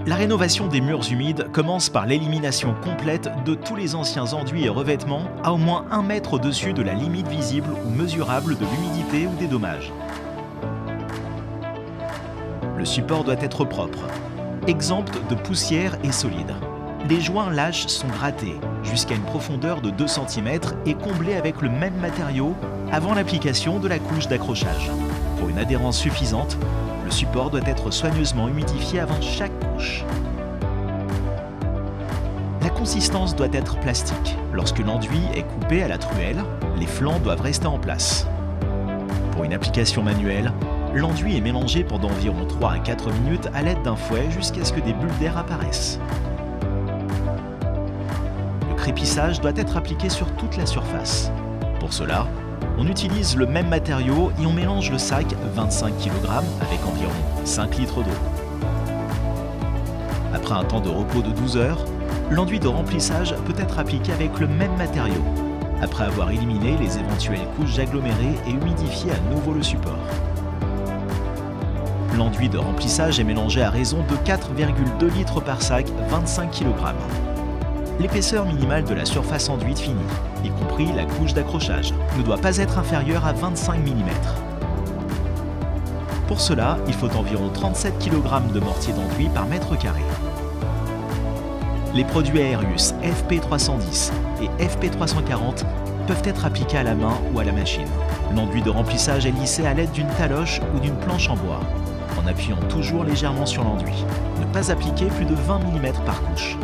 La rénovation des murs humides commence par l'élimination complète de tous les anciens enduits et revêtements à au moins 1 mètre au-dessus de la limite visible ou mesurable de l'humidité ou des dommages. Le support doit être propre, exempt de poussière et solide. Les joints lâches sont grattés jusqu'à une profondeur de 2 cm et comblés avec le même matériau avant l'application de la couche d'accrochage. Pour une adhérence suffisante, le support doit être soigneusement humidifié avant chaque couche. La consistance doit être plastique. Lorsque l'enduit est coupé à la truelle, les flancs doivent rester en place. Pour une application manuelle, l'enduit est mélangé pendant environ 3 à 4 minutes à l'aide d'un fouet jusqu'à ce que des bulles d'air apparaissent. Le crépissage doit être appliqué sur toute la surface. Pour cela, on utilise le même matériau et on mélange le sac 25 kg avec environ 5 litres d'eau. Après un temps de repos de 12 heures, l'enduit de remplissage peut être appliqué avec le même matériau, après avoir éliminé les éventuelles couches agglomérées et humidifié à nouveau le support. L'enduit de remplissage est mélangé à raison de 4,2 litres par sac 25 kg. L'épaisseur minimale de la surface enduite finie, y compris la couche d'accrochage, ne doit pas être inférieure à 25 mm. Pour cela, il faut environ 37 kg de mortier d'enduit par mètre carré. Les produits Aerius FP310 et FP340 peuvent être appliqués à la main ou à la machine. L'enduit de remplissage est lissé à l'aide d'une taloche ou d'une planche en bois, en appuyant toujours légèrement sur l'enduit. Ne pas appliquer plus de 20 mm par couche.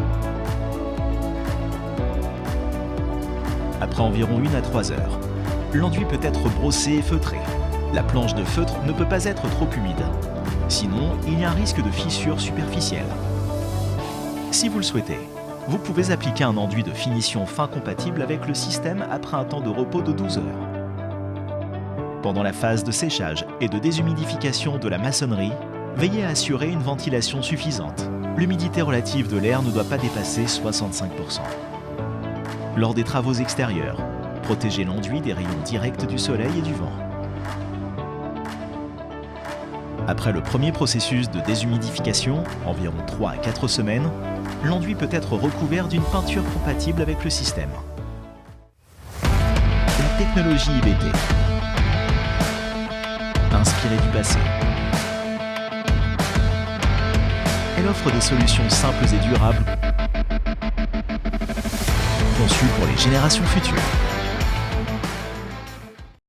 Après environ 1 à 3 heures, l'enduit peut être brossé et feutré. La planche de feutre ne peut pas être trop humide. Sinon, il y a un risque de fissure superficielle. Si vous le souhaitez, vous pouvez appliquer un enduit de finition fin compatible avec le système après un temps de repos de 12 heures. Pendant la phase de séchage et de déshumidification de la maçonnerie, veillez à assurer une ventilation suffisante. L'humidité relative de l'air ne doit pas dépasser 65%. Lors des travaux extérieurs, protégez l'enduit des rayons directs du soleil et du vent. Après le premier processus de déshumidification, environ 3 à 4 semaines, l'enduit peut être recouvert d'une peinture compatible avec le système. La technologie IBT. Inspirée du passé. Elle offre des solutions simples et durables conçues pour les générations futures.